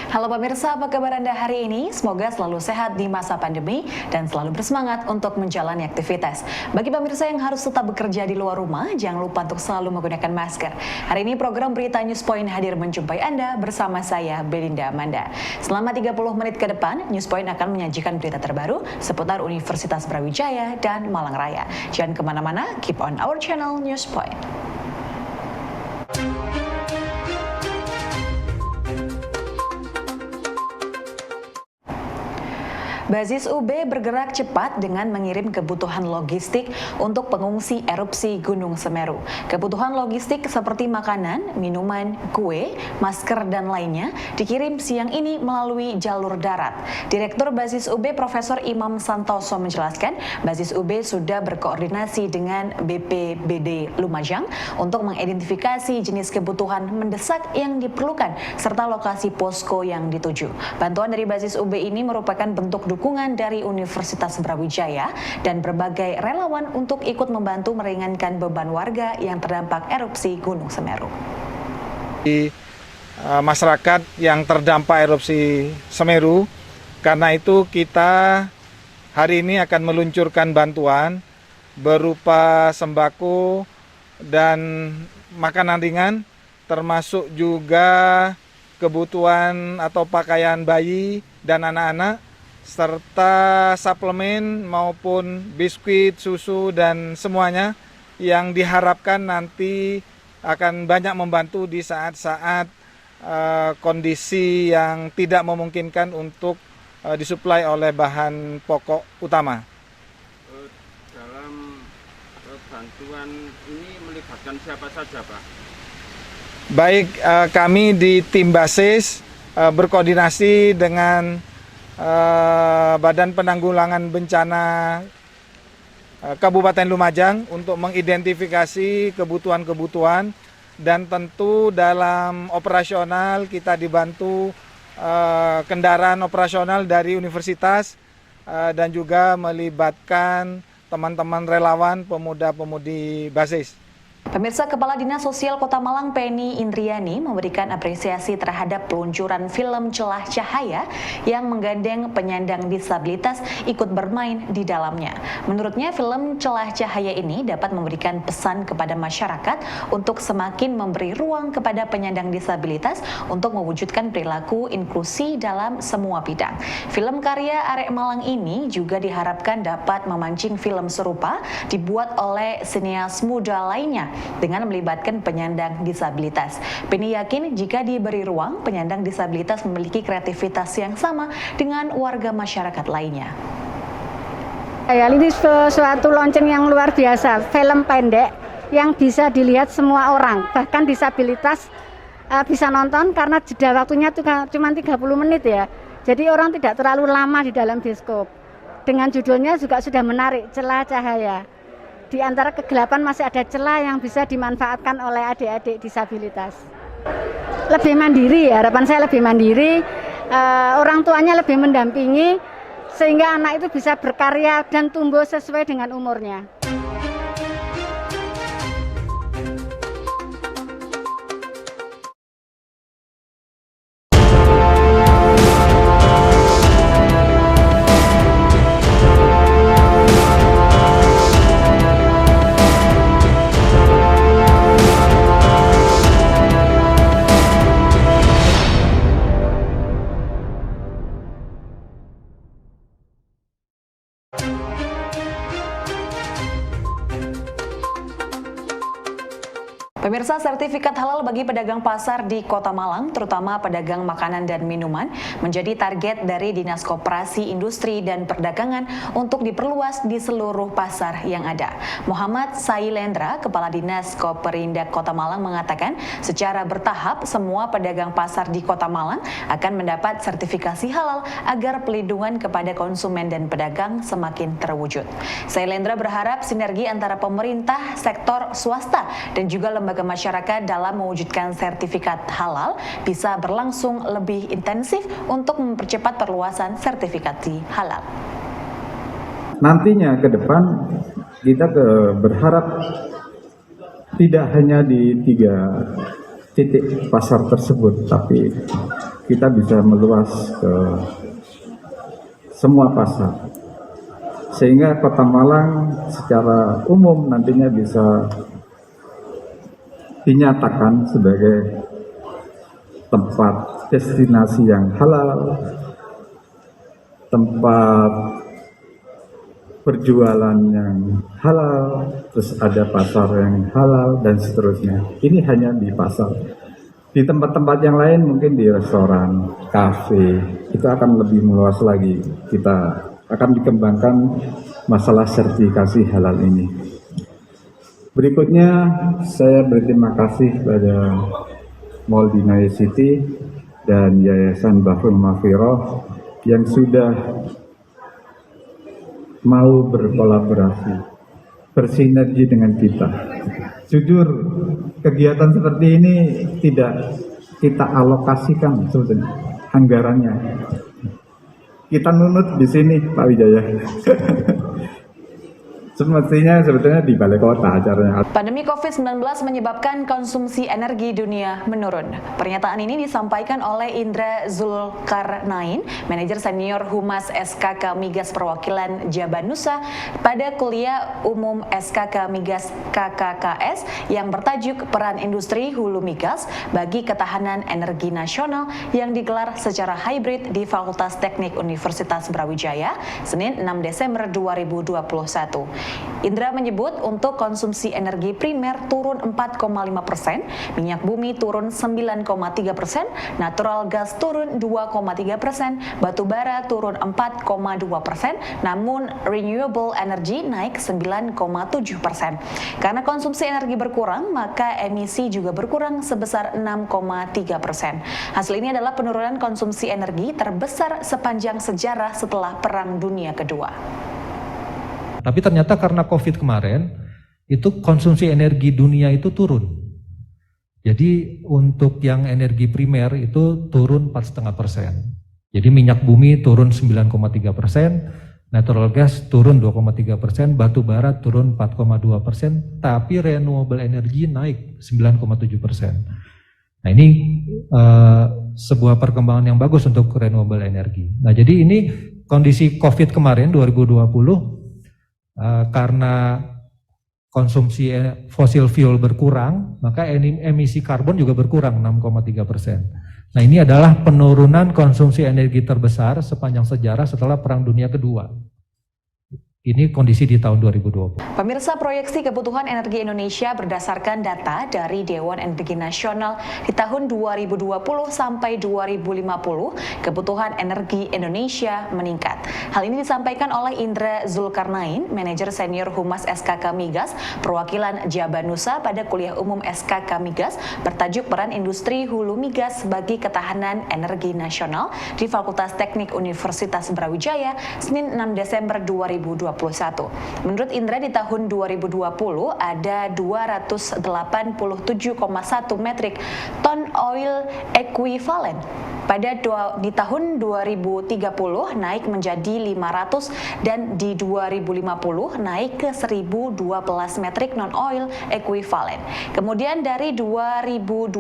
Halo pemirsa, apa kabar Anda hari ini? Semoga selalu sehat di masa pandemi dan selalu bersemangat untuk menjalani aktivitas. Bagi pemirsa yang harus tetap bekerja di luar rumah, jangan lupa untuk selalu menggunakan masker. Hari ini program Berita News Point hadir menjumpai Anda bersama saya, Belinda Amanda. Selama 30 menit ke depan, News Point akan menyajikan berita terbaru seputar Universitas Brawijaya dan Malang Raya. Jangan kemana-mana, keep on our channel News Point. Bazis UB bergerak cepat dengan mengirim kebutuhan logistik untuk pengungsi erupsi Gunung Semeru. Kebutuhan logistik seperti makanan, minuman, kue, masker, dan lainnya dikirim siang ini melalui jalur darat. Direktur Bazis UB Profesor Imam Santoso menjelaskan, Bazis UB sudah berkoordinasi dengan BPBD Lumajang untuk mengidentifikasi jenis kebutuhan mendesak yang diperlukan serta lokasi posko yang dituju. Bantuan dari Bazis UB ini merupakan bentuk dukungan dari Universitas Brawijaya dan berbagai relawan untuk ikut membantu meringankan beban warga yang terdampak erupsi Gunung Semeru. Masyarakat yang terdampak erupsi Semeru, karena itu kita hari ini akan meluncurkan bantuan berupa sembako dan makanan ringan, termasuk juga kebutuhan atau pakaian bayi dan anak-anak, serta suplemen maupun biskuit, susu, dan semuanya yang diharapkan nanti akan banyak membantu di saat-saat kondisi yang tidak memungkinkan untuk disuplai oleh bahan pokok utama. Dalam bantuan ini melibatkan siapa saja, Pak? Baik, kami di tim Basis berkoordinasi dengan Badan Penanggulangan Bencana Kabupaten Lumajang untuk mengidentifikasi kebutuhan-kebutuhan, dan tentu dalam operasional kita dibantu kendaraan operasional dari universitas dan juga melibatkan teman-teman relawan pemuda-pemudi Basis. Pemirsa, Kepala Dinas Sosial Kota Malang Penny Indriani memberikan apresiasi terhadap peluncuran film Celah Cahaya yang menggandeng penyandang disabilitas ikut bermain di dalamnya. Menurutnya, film Celah Cahaya ini dapat memberikan pesan kepada masyarakat untuk semakin memberi ruang kepada penyandang disabilitas untuk mewujudkan perilaku inklusi dalam semua bidang. Film karya Arek Malang ini juga diharapkan dapat memancing film serupa dibuat oleh sineas muda lainnya dengan melibatkan penyandang disabilitas. Penny yakin jika diberi ruang, penyandang disabilitas memiliki kreativitas yang sama dengan warga masyarakat lainnya. Ini suatu launching yang luar biasa, film pendek yang bisa dilihat semua orang, bahkan disabilitas bisa nonton karena jeda waktunya itu cuma 30 menit ya. Jadi orang tidak terlalu lama di dalam bioskop. Dengan judulnya juga sudah menarik, Celah Cahaya. Di antara kegelapan masih ada celah yang bisa dimanfaatkan oleh adik-adik disabilitas. Lebih mandiri ya, harapan saya lebih mandiri, orang tuanya lebih mendampingi, sehingga anak itu bisa berkarya dan tumbuh sesuai dengan umurnya. Pemirsa, sertifikat halal bagi pedagang pasar di Kota Malang, terutama pedagang makanan dan minuman, menjadi target dari Dinas Koperasi Industri dan Perdagangan untuk diperluas di seluruh pasar yang ada. Muhammad Sailendra, Kepala Dinas Koperindak Kota Malang mengatakan, secara bertahap semua pedagang pasar di Kota Malang akan mendapat sertifikasi halal agar pelindungan kepada konsumen dan pedagang semakin terwujud. Sailendra berharap sinergi antara pemerintah, sektor swasta, dan juga lembaga masyarakat dalam mewujudkan sertifikat halal bisa berlangsung lebih intensif untuk mempercepat perluasan sertifikasi halal. Nantinya ke depan kita berharap tidak hanya di 3 titik pasar tersebut, tapi kita bisa meluas ke semua pasar. Sehingga Kota Malang secara umum nantinya bisa dinyatakan sebagai tempat destinasi yang halal, tempat berjualan yang halal, terus ada pasar yang halal, dan seterusnya. Ini hanya di pasar. Di tempat-tempat yang lain, mungkin di restoran, kafe, itu akan lebih meluas lagi. Kita akan dikembangkan masalah sertifikasi halal ini. Berikutnya, saya berterima kasih pada Mall Dinaya City dan Yayasan Bahrul Maghfirah yang sudah mau berkolaborasi, bersinergi dengan kita. Jujur, kegiatan seperti ini tidak kita alokasikan sebetulnya anggarannya. Kita nunut di sini, Pak Wijaya. Semestinya sebetulnya di balai kota acaranya. Pandemi COVID-19 menyebabkan konsumsi energi dunia menurun. Pernyataan ini disampaikan oleh Indra Zulkarnain, manajer senior Humas SKK Migas Perwakilan Jabanusa pada kuliah umum SKK Migas KKKS yang bertajuk Peran Industri Hulu Migas bagi Ketahanan Energi Nasional yang digelar secara hybrid di Fakultas Teknik Universitas Brawijaya, Senin 6 Desember 2021. Indra menyebut untuk konsumsi energi primer turun 4,5%, minyak bumi turun 9,3%, natural gas turun 2,3%, batu bara turun 4,2%, namun renewable energy naik 9,7%. Karena konsumsi energi berkurang, maka emisi juga berkurang sebesar 6,3%. Hasil ini adalah penurunan konsumsi energi terbesar sepanjang sejarah setelah Perang Dunia Kedua. Tapi ternyata karena COVID kemarin, itu konsumsi energi dunia itu turun. Jadi untuk yang energi primer itu turun 4,5%. Jadi minyak bumi turun 9,3%, natural gas turun 2,3%, batu bara turun 4,2%, tapi renewable energy naik 9,7%. Nah ini sebuah perkembangan yang bagus untuk renewable energy. Nah jadi ini kondisi COVID kemarin 2020, karena konsumsi fosil fuel berkurang, maka emisi karbon juga berkurang 6,3%. Nah ini adalah penurunan konsumsi energi terbesar sepanjang sejarah setelah Perang Dunia Kedua. Ini kondisi di tahun 2020. Pemirsa, proyeksi kebutuhan energi Indonesia berdasarkan data dari Dewan Energi Nasional di tahun 2020 sampai 2050, kebutuhan energi Indonesia meningkat. Hal ini disampaikan oleh Indra Zulkarnain, manajer senior Humas SKK Migas Perwakilan Jabanusa pada kuliah umum SKK Migas bertajuk Peran Industri Hulu Migas bagi Ketahanan Energi Nasional di Fakultas Teknik Universitas Brawijaya, Senin 6 Desember 2021. Menurut Indra, di tahun 2020 ada 287,1 metrik ton oil equivalent. Di tahun 2030 naik menjadi 500 dan di 2050 naik ke 1012 metrik non oil equivalent. Kemudian dari 2020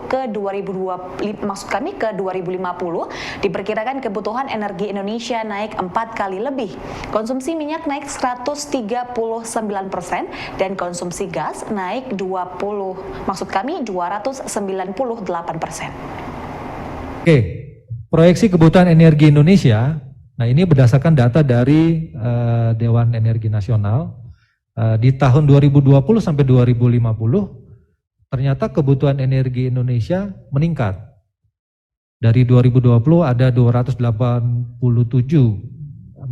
ke 2050 diperkirakan kebutuhan energi Indonesia naik 4 kali lebih. Konsumsi minyak naik 139% dan konsumsi gas naik 298%. Oke, proyeksi kebutuhan energi Indonesia, nah ini berdasarkan data dari Dewan Energi Nasional, di tahun 2020 sampai 2050, ternyata kebutuhan energi Indonesia meningkat. Dari 2020 ada 287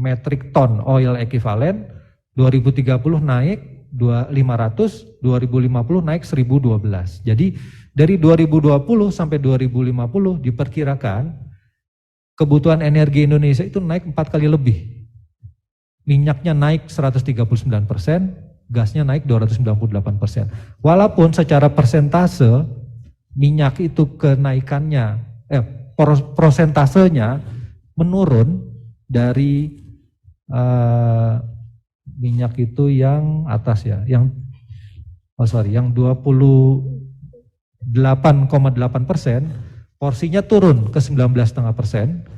metrik ton oil equivalent, 2030 naik 500, 2050 naik 1012. Jadi dari 2020 sampai 2050 diperkirakan kebutuhan energi Indonesia itu naik 4 kali lebih. Minyaknya naik 139%, gasnya naik 298%. Walaupun secara persentase minyak itu kenaikannya, prosentasenya menurun dari minyak itu yang atas ya, yang 28,8%, porsinya turun ke 19,5%.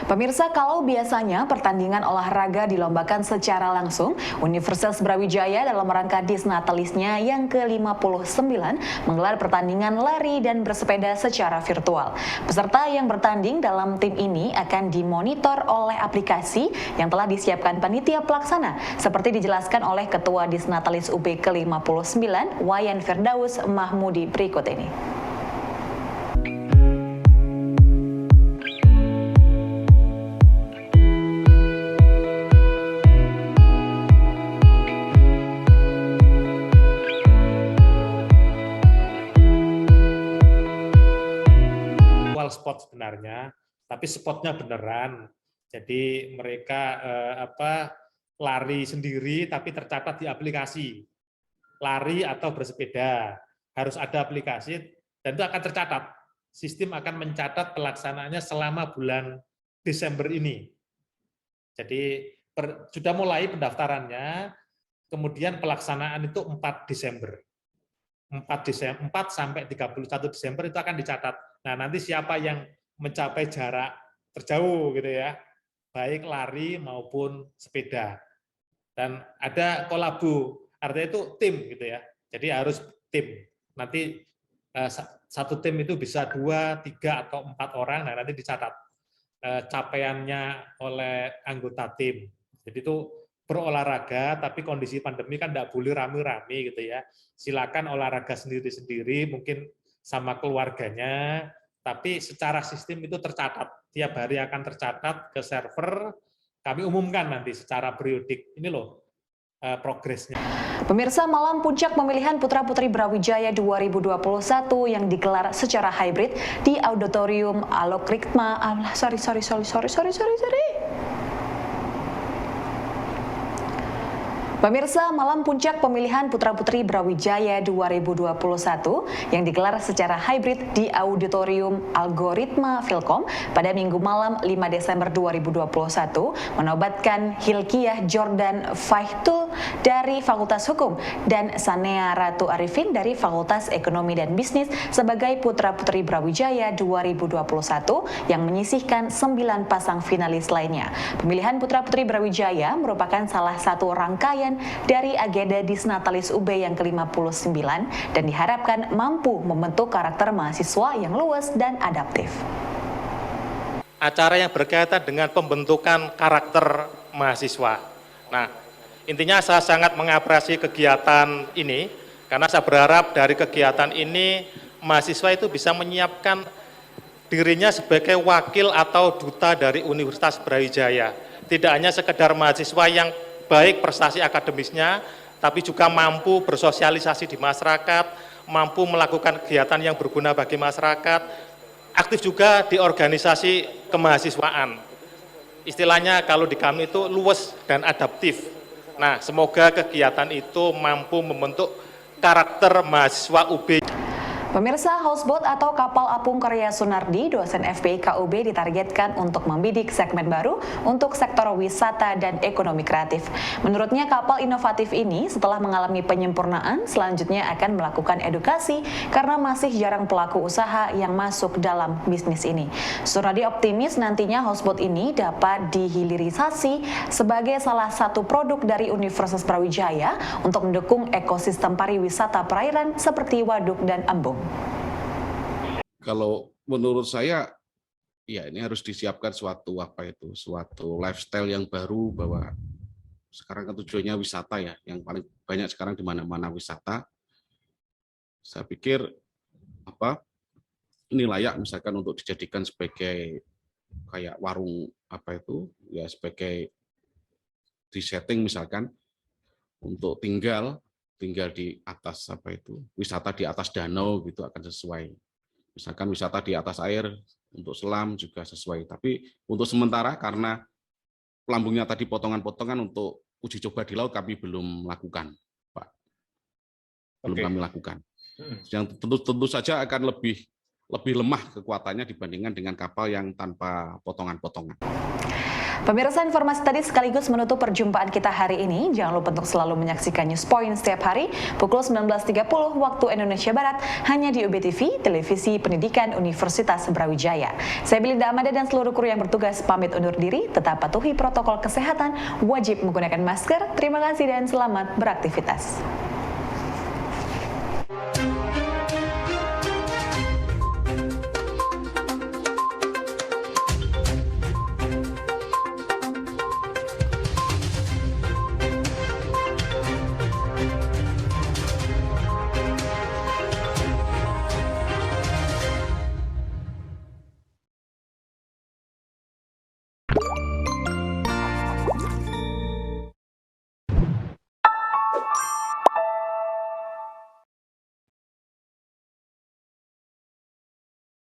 Pemirsa, kalau biasanya pertandingan olahraga dilombakan secara langsung, Universitas Brawijaya dalam rangka Disnatalisnya yang ke-59 menggelar pertandingan lari dan bersepeda secara virtual. Peserta yang bertanding dalam tim ini akan dimonitor oleh aplikasi yang telah disiapkan panitia pelaksana, seperti dijelaskan oleh Ketua Disnatalis UB ke-59, Wayan Firdaus Mahmudi berikut ini. Spot sebenarnya, tapi spotnya beneran. Jadi mereka lari sendiri tapi tercatat di aplikasi. Lari atau bersepeda harus ada aplikasi dan itu akan tercatat. Sistem akan mencatat pelaksanaannya selama bulan Desember ini. Jadi sudah mulai pendaftarannya, kemudian pelaksanaan itu 4 Desember. 4 sampai 31 Desember itu akan dicatat. Nah, nanti siapa yang mencapai jarak terjauh gitu ya, baik lari maupun sepeda. Dan ada kolabu, artinya itu tim gitu ya. Jadi harus tim. Nanti satu tim itu bisa 2, 3, atau 4 orang, nah nanti dicatat capaiannya oleh anggota tim. Jadi itu berolahraga, tapi kondisi pandemi kan tidak boleh rame-rame gitu ya. Silakan olahraga sendiri-sendiri, mungkin sama keluarganya, tapi secara sistem itu tercatat. Tiap hari akan tercatat ke server, kami umumkan nanti secara periodik. Ini loh progresnya. Pemirsa, malam puncak pemilihan Putra-Putri Brawijaya 2021 yang digelar secara hybrid di Auditorium Alokritma. Sorry. Pemirsa, malam puncak pemilihan Putra-Putri Brawijaya 2021 yang digelar secara hybrid di Auditorium Algoritma Filkom pada Minggu malam 5 Desember 2021 menobatkan Hilkiah Jordan Faihtul dari Fakultas Hukum dan Sanea Ratu Arifin dari Fakultas Ekonomi dan Bisnis sebagai Putra-Putri Brawijaya 2021 yang menyisihkan 9 pasang finalis lainnya. Pemilihan Putra-Putri Brawijaya merupakan salah satu rangkaian dari agenda Disnatalis UB yang ke-59 dan diharapkan mampu membentuk karakter mahasiswa yang luas dan adaptif. Acara yang berkaitan dengan pembentukan karakter mahasiswa. Nah, intinya saya sangat mengapresiasi kegiatan ini karena saya berharap dari kegiatan ini mahasiswa itu bisa menyiapkan dirinya sebagai wakil atau duta dari Universitas Brawijaya. Tidak hanya sekedar mahasiswa yang baik prestasi akademisnya, tapi juga mampu bersosialisasi di masyarakat, mampu melakukan kegiatan yang berguna bagi masyarakat, aktif juga di organisasi kemahasiswaan. Istilahnya kalau di kami itu luwes dan adaptif. Nah, semoga kegiatan itu mampu membentuk karakter mahasiswa UB. Pemirsa, houseboat atau kapal apung karya Sunardi, dosen FPI KUB ditargetkan untuk membidik segmen baru untuk sektor wisata dan ekonomi kreatif. Menurutnya kapal inovatif ini setelah mengalami penyempurnaan, selanjutnya akan melakukan edukasi karena masih jarang pelaku usaha yang masuk dalam bisnis ini. Sunardi optimis nantinya houseboat ini dapat dihilirisasi sebagai salah satu produk dari Universitas Brawijaya untuk mendukung ekosistem pariwisata perairan seperti waduk dan embung. Kalau menurut saya, ya ini harus disiapkan suatu lifestyle yang baru, bahwa sekarang kan tujuannya wisata ya, yang paling banyak sekarang di mana-mana wisata. Saya pikir ini layak misalkan untuk dijadikan sebagai kayak warung sebagai di setting misalkan untuk tinggal tinggal di atas wisata di atas danau gitu akan sesuai. Misalkan wisata di atas air untuk selam juga sesuai. Tapi untuk sementara karena lambungnya tadi potongan-potongan untuk uji coba di laut kami belum lakukan, Pak. Belum kami lakukan. Yang tentu saja akan lebih lemah kekuatannya dibandingkan dengan kapal yang tanpa potongan-potongan. Pemirsa, informasi tadi sekaligus menutup perjumpaan kita hari ini. Jangan lupa untuk selalu menyaksikan News Point setiap hari pukul 19.30 waktu Indonesia Barat hanya di UB TV, Televisi Pendidikan Universitas Brawijaya. Saya Belinda Amanda dan seluruh kru yang bertugas pamit undur diri. Tetap patuhi protokol kesehatan, wajib menggunakan masker. Terima kasih dan selamat beraktivitas.